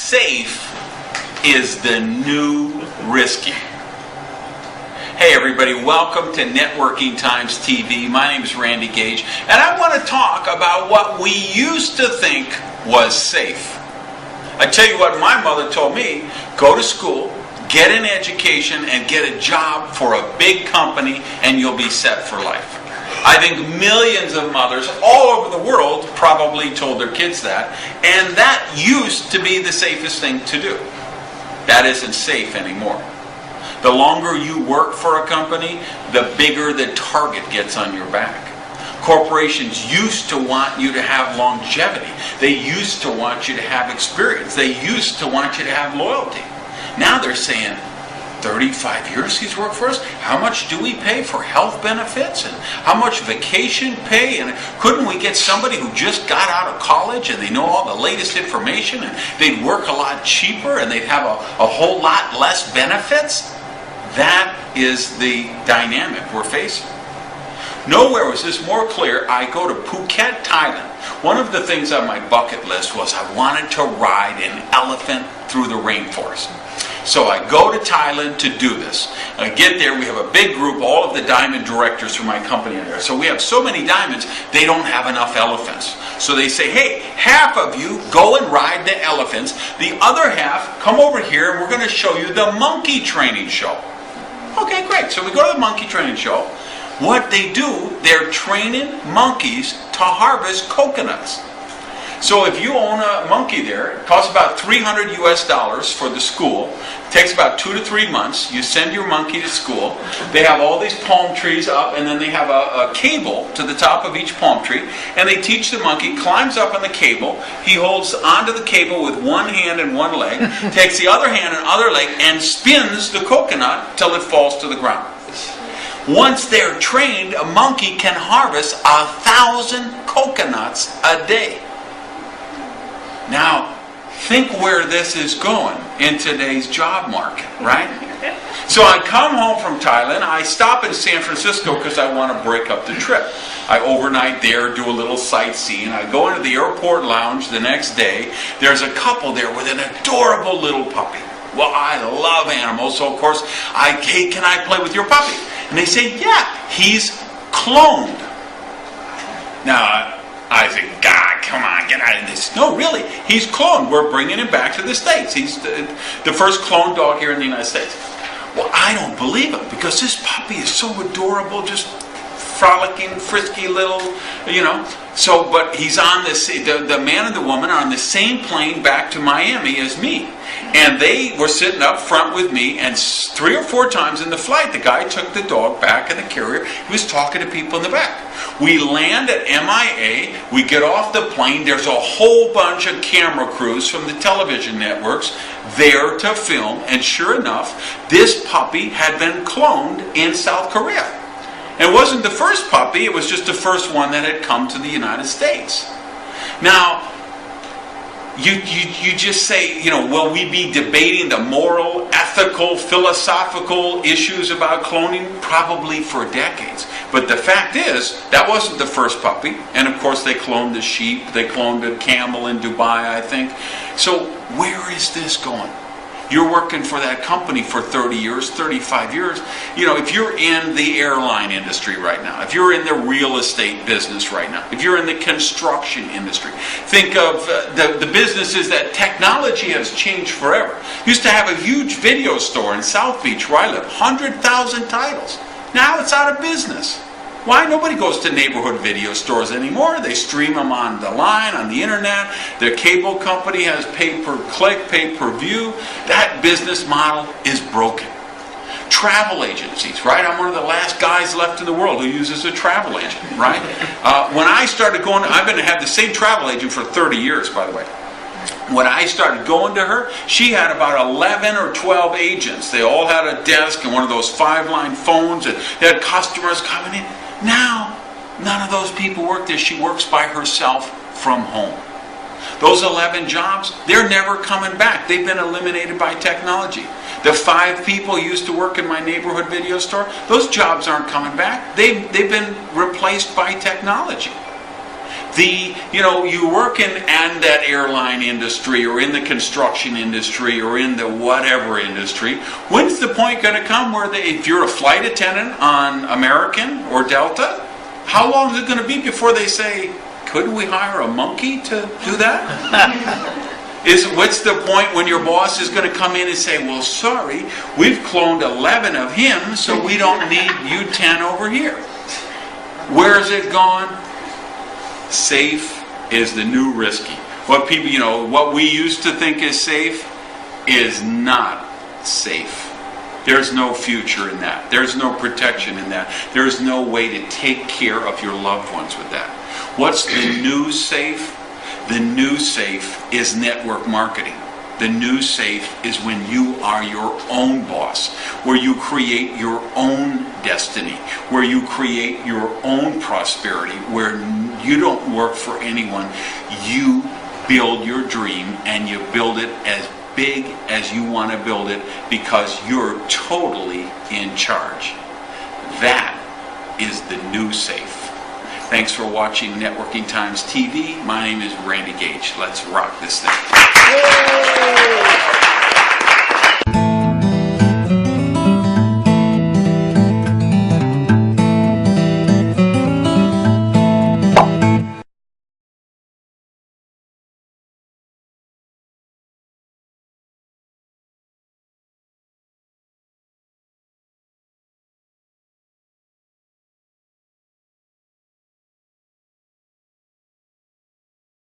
safe is the new risky. Hey everybody, welcome to Networking Times TV. My name is Randy Gage, and I want to talk about what we used to think was safe. I tell you what my mother told me: go to school, get an education, and get a job for a big company, and you'll be set for life. I think millions of mothers all over the world probably told their kids that, and that used to be the safest thing to do. That isn't safe anymore. The longer you work for a company, the bigger the target gets on your back. Corporations used to want you to have longevity. They used to want you to have experience. They used to want you to have loyalty. Now they're saying, 35 years he's worked for us? How much do we pay for health benefits? And how much vacation pay? And couldn't we get somebody who just got out of college and they know all the latest information and they'd work a lot cheaper and they'd have a whole lot less benefits? That is the dynamic we're facing. Nowhere was this more clear. I go to Phuket, Thailand. One of the things on my bucket list was I wanted to ride an elephant through the rainforest. So I go to Thailand to do this. I get there, we have a big group, all of the diamond directors from my company are there. So we have so many diamonds, they don't have enough elephants. So they say, hey, half of you go and ride the elephants. The other half, come over here and we're going to show you the monkey training show. Okay, great. So we go to the monkey training show. What they do, they're training monkeys to harvest coconuts. So if you own a monkey there, it costs about $300 US for the school. It takes about 2 to 3 months. You send your monkey to school. They have all these palm trees up, and then they have a cable to the top of each palm tree. And they teach the monkey, climbs up on the cable. He holds onto the cable with one hand and one leg, takes the other hand and other leg, and spins the coconut till it falls to the ground. Once they're trained, a monkey can harvest 1,000 coconuts a day. Now, think where this is going in today's job market, right? So I come home from Thailand. I stop in San Francisco because I want to break up the trip. I overnight there, do a little sightseeing. I go into the airport lounge the next day. There's a couple there with an adorable little puppy. Well, I love animals, so of course, hey, can I play with your puppy? And they say, yeah, he's cloned. Now, I think, God, come on, get out of this. No, really, he's cloned. We're bringing him back to the States. He's the first cloned dog here in the United States. Well, I don't believe him because this puppy is so adorable, just frolicking, frisky little, So, but he's on this, the man and the woman are on the same plane back to Miami as me. And they were sitting up front with me, and 3 or 4 times in the flight, the guy took the dog back in the carrier. He was talking to people in the back. We land at MIA, we get off the plane, there's a whole bunch of camera crews from the television networks there to film, and sure enough, this puppy had been cloned in South Korea. It wasn't the first puppy, it was just the first one that had come to the United States. Now, you just say, will we be debating the moral, ethical, philosophical issues about cloning? Probably for decades. But the fact is, that wasn't the first puppy. And of course they cloned the sheep, they cloned a camel in Dubai, I think. So where is this going? You're working for that company for 30 years, 35 years. If you're in the airline industry right now, if you're in the real estate business right now, if you're in the construction industry, think of the businesses that technology has changed forever. Used to have a huge video store in South Beach where I live, 100,000 titles. Now it's out of business. Why? Nobody goes to neighborhood video stores anymore. They stream them on the line, on the internet. Their cable company has pay-per-click, pay-per-view. That business model is broken. Travel agencies, right? I'm one of the last guys left in the world who uses a travel agent, right? When I started going, I've been to have the same travel agent for 30 years, by the way. When I started going to her, she had about 11 or 12 agents. They all had a desk and one of those 5-line phones, and they had customers coming in. Now, none of those people work there. She works by herself from home. Those 11 jobs, they're never coming back. They've been eliminated by technology. The 5 people who used to work in my neighborhood video store, those jobs aren't coming back. They've been replaced by technology. You work in that airline industry or in the construction industry or in the whatever industry. When's the point going to come where if you're a flight attendant on American or Delta, how long is it going to be before they say, couldn't we hire a monkey to do that? What's the point when your boss is going to come in and say, well, sorry, we've cloned 11 of him, so we don't need you 10 over here. Where is it gone? Safe is the new risky. What we used to think is safe is not safe. There's no future in that. There's no protection in that. There's no way to take care of your loved ones with that. What's the new safe? The new safe is network marketing. The new safe is when you are your own boss, where you create your own destiny, where you create your own prosperity, where you don't work for anyone. You build your dream and you build it as big as you want to build it because you're totally in charge. That is the new safe. Thanks for watching Networking Times TV. My name is Randy Gage. Let's rock this thing. Yay!